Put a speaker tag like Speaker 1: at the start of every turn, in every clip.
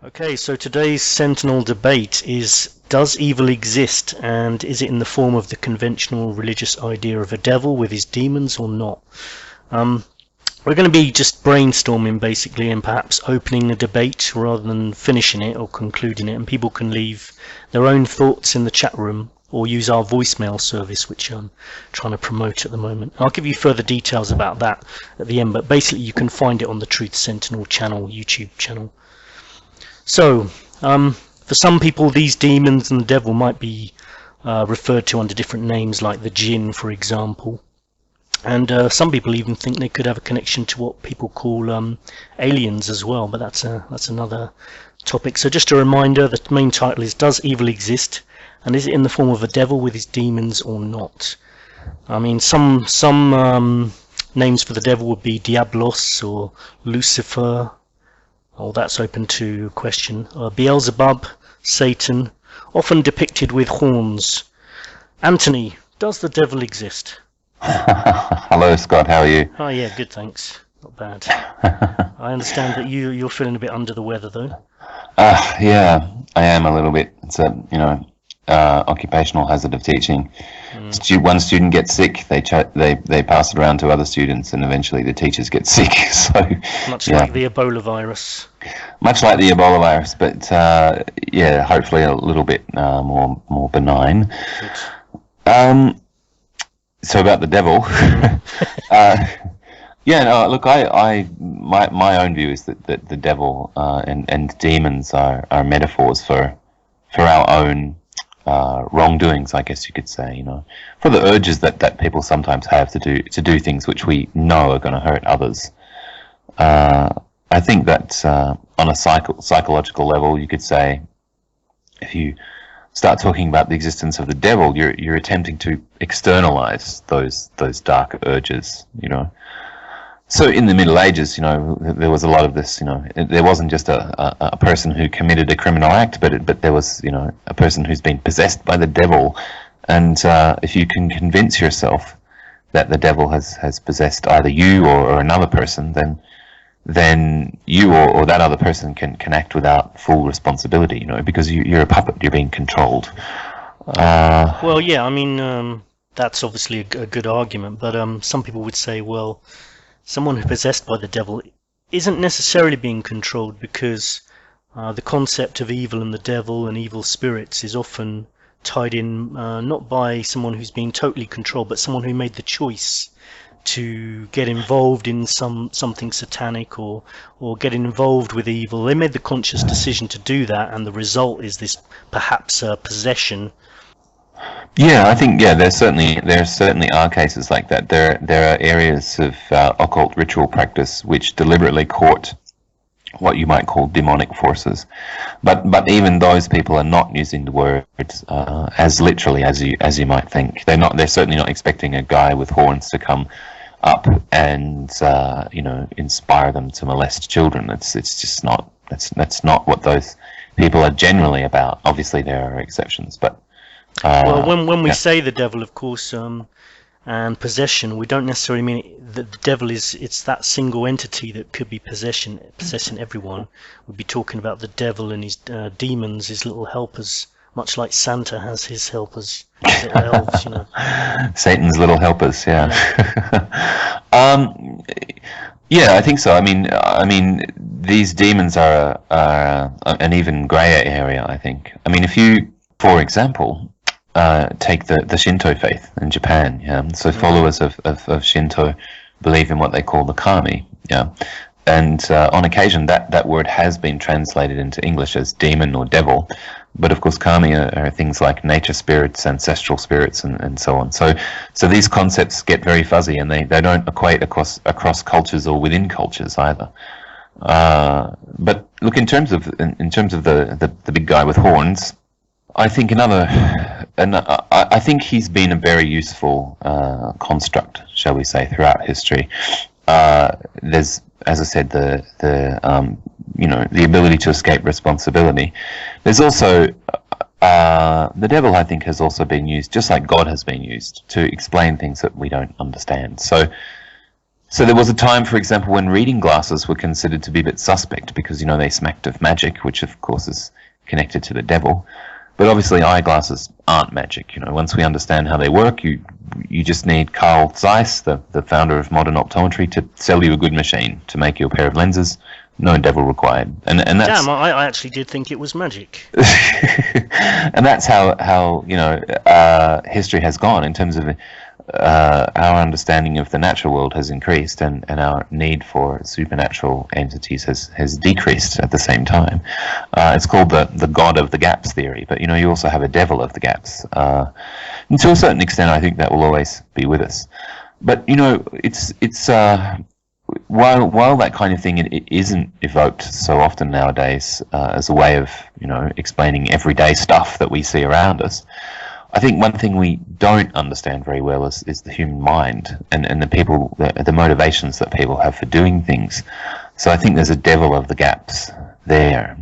Speaker 1: Okay, so today's Sentinel debate is, does evil exist, and is it in the form of the conventional religious idea of a devil with his demons or not? We're going to be just brainstorming basically and perhaps opening the debate rather than finishing it or concluding it, and people can leave their own thoughts in the chat room or use our voicemail service, which I'm trying to promote at the moment. I'll give you further details about that at the end, but basically you can find it on the Truth Sentinel channel, YouTube channel. So, for some people, these demons and the devil might be referred to under different names, like the jinn, for example. And some people even think they could have a connection to what people call aliens as well, but that's another topic. So just a reminder, the main title is, does evil exist, and is it in the form of a devil with his demons or not? I mean, some names for the devil would be Diablos or Lucifer. Oh, that's open to question. Beelzebub, Satan, often depicted with horns. Anthony, does the devil exist?
Speaker 2: Hello, Scott. How are you?
Speaker 1: Oh, yeah, good, thanks. Not bad. I understand that you're feeling a bit under the weather, though.
Speaker 2: Yeah, I am a little bit. It's a occupational hazard of teaching. One student gets sick, they pass it around to other students, and eventually the teachers get sick. So
Speaker 1: much like the Ebola virus.
Speaker 2: Much like the Ebola virus, but yeah, hopefully a little bit more benign. Good. So about the devil, yeah. No, look, my own view is that the devil and demons are metaphors for our own wrongdoings, I guess you could say, for the urges that people sometimes have to do things which we know are going to hurt others. I think that on a psychological level, you could say, if you start talking about the existence of the devil, you're attempting to externalize those dark urges, So in the Middle Ages, there was a lot of this, there wasn't just a person who committed a criminal act, but there was, a person who's been possessed by the devil. And if you can convince yourself that the devil has possessed either you or another person, then you or that other person can act without full responsibility, because you're a puppet, you're being controlled.
Speaker 1: Well, yeah, I mean, that's obviously a good argument, but some people would say, well, someone who's possessed by the devil isn't necessarily being controlled, because the concept of evil and the devil and evil spirits is often tied in not by someone who's being totally controlled, but someone who made the choice to get involved in something satanic or get involved with evil. They made the conscious decision to do that, and the result is this perhaps possession.
Speaker 2: Yeah, I think there certainly are cases like that. There are areas of occult ritual practice which deliberately court what you might call demonic forces, but even those people are not using the word as literally as you might think. They're certainly not expecting a guy with horns to come up and inspire them to molest children. It's just not. That's not what those people are generally about. Obviously, there are exceptions, but.
Speaker 1: Well, when we say the devil, of course, and possession, we don't necessarily mean that the devil it's that single entity that could be possessing everyone. We'd be talking about the devil and his demons, his little helpers, much like Santa has his helpers, his little elves,
Speaker 2: Satan's little helpers, yeah. Yeah, I think so. I mean, these demons are an even grayer area, I think. I mean, if you, for example, take the Shinto faith in Japan. Yeah, so followers of Shinto believe in what they call the kami. Yeah, and on occasion that word has been translated into English as demon or devil, but of course kami are things like nature spirits, ancestral spirits, and so on. So these concepts get very fuzzy, and they don't equate across cultures or within cultures either. But look, in terms of the big guy with horns, I think I think he's been a very useful construct, shall we say, throughout history. There's, as I said, the ability to escape responsibility. There's also the devil, I think, has also been used, just like God has been used, to explain things that we don't understand. So So there was a time, for example, when reading glasses were considered to be a bit suspect because, you know, they smacked of magic, which of course is connected to the devil. But obviously eyeglasses aren't magic. You know, once we understand how they work, you just need Carl Zeiss, the founder of modern optometry, to sell you a good machine to make you a pair of lenses. No devil required. And that's...
Speaker 1: Damn, I actually did think it was magic.
Speaker 2: And that's how you know, history has gone in terms of our understanding of the natural world has increased, and our need for supernatural entities has decreased at the same time. It's called the God of the Gaps theory, but you know, you also have a devil of the gaps. And to a certain extent, I think that will always be with us. But you know, it's while that kind of thing it isn't evoked so often nowadays as a way of, you know, explaining everyday stuff that we see around us, I think one thing we don't understand very well is the human mind and the motivations that people have for doing things. So I think there's a devil of the gaps there.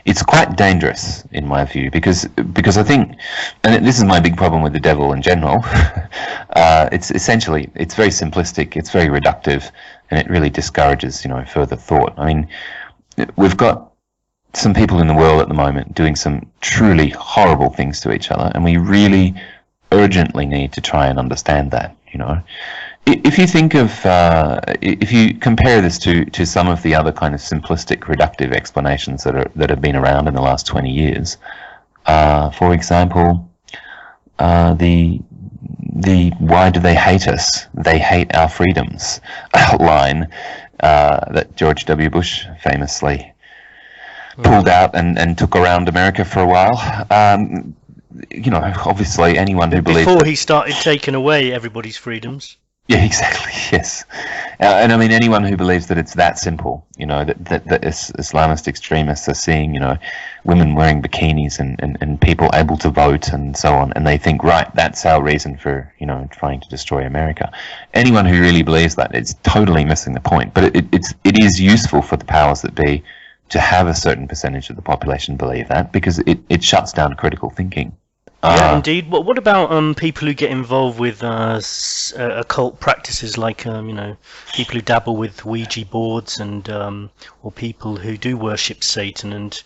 Speaker 2: It's quite dangerous in my view because I think, and this is my big problem with the devil in general, it's very simplistic, it's very reductive, and it really discourages, you know, further thought. I mean, we've got some people in the world at the moment doing some truly horrible things to each other, and we really urgently need to try and understand that, you know. If you think of, if you compare this to some of the other kind of simplistic, reductive explanations that have been around in the last 20 years, for example, the "why do they hate us? They hate our freedoms" line that George W. Bush famously pulled out and took around America for a while. You know, obviously anyone who believes
Speaker 1: before he started taking away everybody's freedoms.
Speaker 2: Yeah, exactly. Yes, and I mean, anyone who believes that it's that simple, you know, that Islamist extremists are seeing, you know, women wearing bikinis and people able to vote and so on, and they think, right, that's our reason for, you know, trying to destroy America. Anyone who really believes that, it's totally missing the point. But it is useful for the powers that be to have a certain percentage of the population believe that, because it shuts down critical thinking.
Speaker 1: Yeah, indeed. What about people who get involved with occult practices, like you know, people who dabble with Ouija boards and or people who do worship Satan, and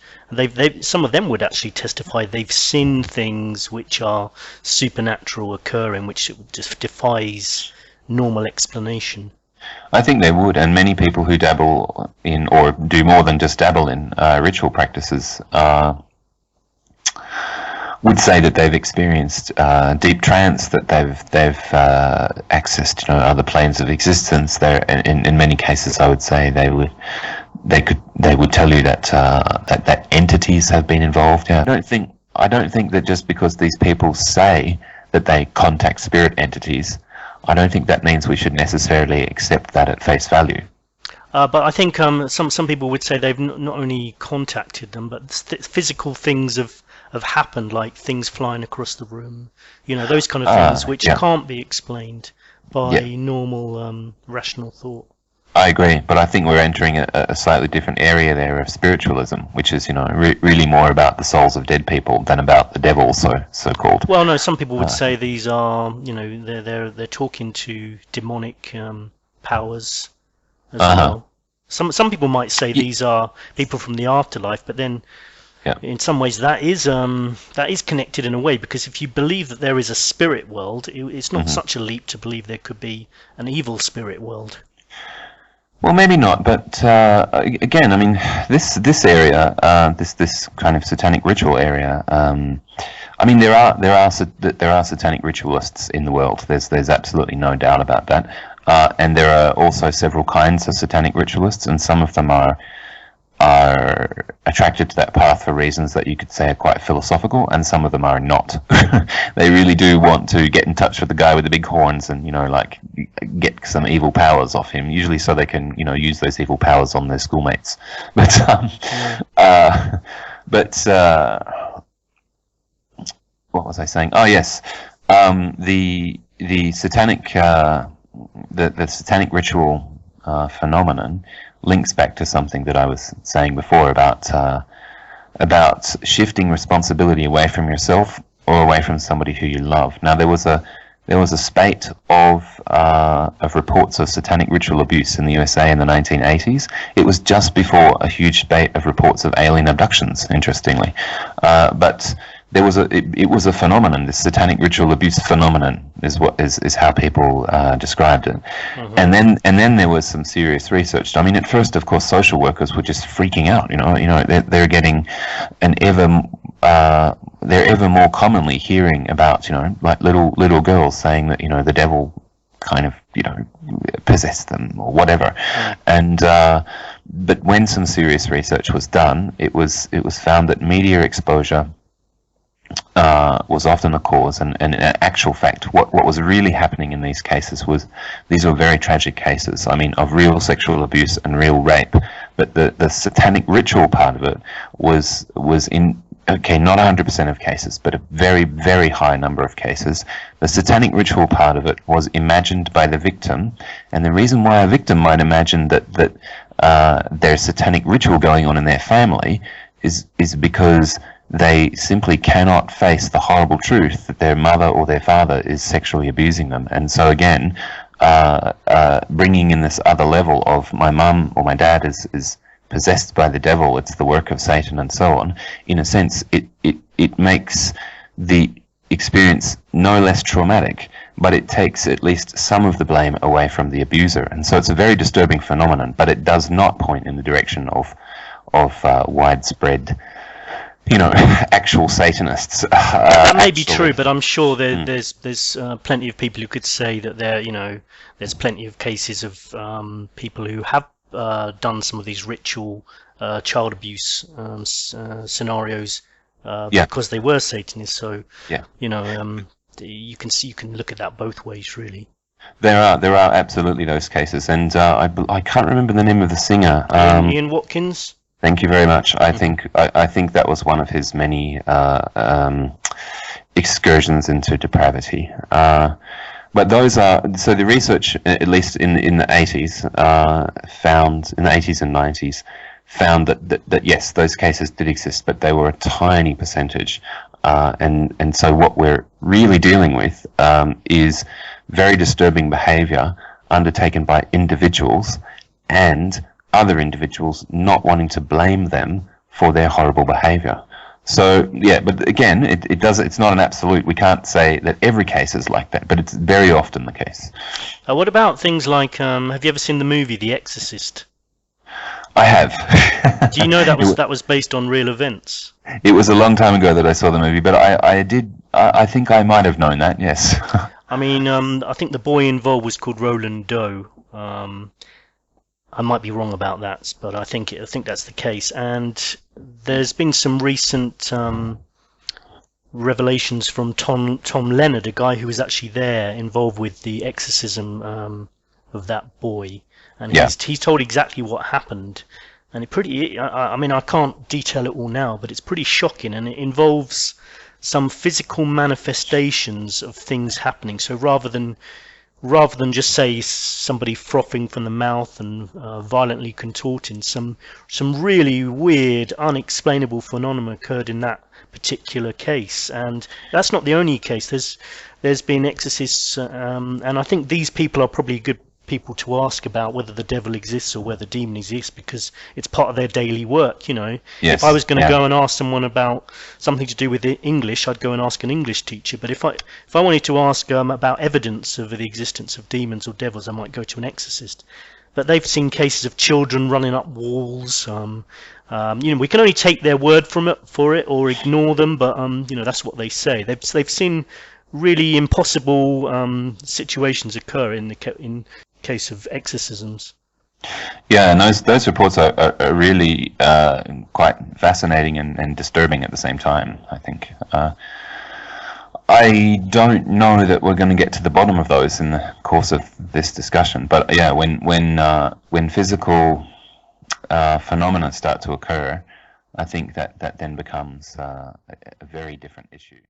Speaker 1: some of them would actually testify they've seen things which are supernatural occurring, which just defies normal explanation.
Speaker 2: I think they would, and many people who dabble in, or do more than just dabble in, ritual practices would say that they've experienced deep trance, that they've accessed, you know, other planes of existence. There, in many cases, I would say they would tell you that that entities have been involved. Yeah, I don't think that just because these people say that they contact spirit entities, I don't think that means we should necessarily accept that at face value.
Speaker 1: But I think some people would say they've not only contacted them, but physical things have happened, like things flying across the room, you know, those kind of things which can't be explained by normal rational thought.
Speaker 2: I agree, but I think we're entering a slightly different area there of spiritualism, which is, you know, really more about the souls of dead people than about the devil, so called.
Speaker 1: Well, no, some people would say these are, you know, they're talking to demonic powers as well. Some people might say these are people from the afterlife, but then in some ways that is connected in a way, because if you believe that there is a spirit world, it's not such a leap to believe there could be an evil spirit world.
Speaker 2: Well, maybe not, but again, I mean, this area, this kind of satanic ritual area. I mean, there are satanic ritualists in the world. There's absolutely no doubt about that. And there are also several kinds of satanic ritualists, and some of them are attracted to that path for reasons that you could say are quite philosophical, and some of them are not. They really do want to get in touch with the guy with the big horns and, you know, like, get some evil powers off him, usually so they can, you know, use those evil powers on their schoolmates. But what was I saying? Oh yes, the satanic the satanic ritual phenomenon links back to something that I was saying before about shifting responsibility away from yourself or away from somebody who you love. Now, there was there was a spate of reports of satanic ritual abuse in the USA in the 1980s. It was just before a huge spate of reports of alien abductions, interestingly. But there was it was a phenomenon. This satanic ritual abuse phenomenon is how people described it. Mm-hmm. And then there was some serious research. I mean, at first, of course, social workers were just freaking out. They're getting they're ever more commonly hearing about like little girls saying that the devil kind of possessed them or whatever. Mm. And but when some serious research was done, it was found that media exposure was often the cause, and in actual fact, what was really happening in these cases was these were very tragic cases. I mean, of real sexual abuse and real rape, but the satanic ritual part of it was in not 100% of cases, but a very, very high number of cases. The satanic ritual part of it was imagined by the victim, and the reason why a victim might imagine that there's satanic ritual going on in their family is because they simply cannot face the horrible truth that their mother or their father is sexually abusing them. And so again, bringing in this other level of my mum or my dad is possessed by the devil, it's the work of Satan and so on, in a sense, it makes the experience no less traumatic, but it takes at least some of the blame away from the abuser. And so it's a very disturbing phenomenon, but it does not point in the direction of widespread actual Satanists.
Speaker 1: That may be true, but I'm sure there's plenty of people who could say that there's plenty of cases of people who have done some of these ritual child abuse scenarios because they were Satanists. So you can look at that both ways, really.
Speaker 2: There are absolutely those cases, and I can't remember the name of the singer.
Speaker 1: Ian Watkins.
Speaker 2: Thank you very much. I think that was one of his many excursions into depravity. But those are so the research, at least in the 80s, found in the 80s and 90s, found that yes, those cases did exist, but they were a tiny percentage. And so what we're really dealing with is very disturbing behaviour undertaken by individuals and other individuals not wanting to blame them for their horrible behaviour. So yeah, but again, it's not an absolute. We can't say that every case is like that, but it's very often the case.
Speaker 1: What about things like? Have you ever seen the movie The Exorcist?
Speaker 2: I have.
Speaker 1: Do you know that was based on real events?
Speaker 2: It was a long time ago that I saw the movie, but I think I might have known that. Yes.
Speaker 1: I mean, I think the boy involved was called Roland Doe. I might be wrong about that, but I think that's the case. And there's been some recent revelations from Tom Leonard, a guy who was actually there, involved with the exorcism of that boy, and he's told exactly what happened. And I mean, I can't detail it all now, but it's pretty shocking, and it involves some physical manifestations of things happening. So rather than just say somebody frothing from the mouth and violently contorting, some really weird, unexplainable phenomena occurred in that particular case. And that's not the only case. There's been exorcists, and I think these people are probably good people to ask about whether the devil exists or whether the demon exists, because it's part of their daily work. Yes, if I was going to go and ask someone about something to do with English, I'd go and ask an English teacher. But if I wanted to ask about evidence of the existence of demons or devils, I might go to an exorcist. But they've seen cases of children running up walls. We can only take their word for it or ignore them, but that's what they say. They've seen really impossible situations occur in case of exorcisms.
Speaker 2: Yeah, and those reports are really quite fascinating and disturbing at the same time, I think. I don't know that we're going to get to the bottom of those in the course of this discussion, but yeah, when physical phenomena start to occur, I think that then becomes a very different issue.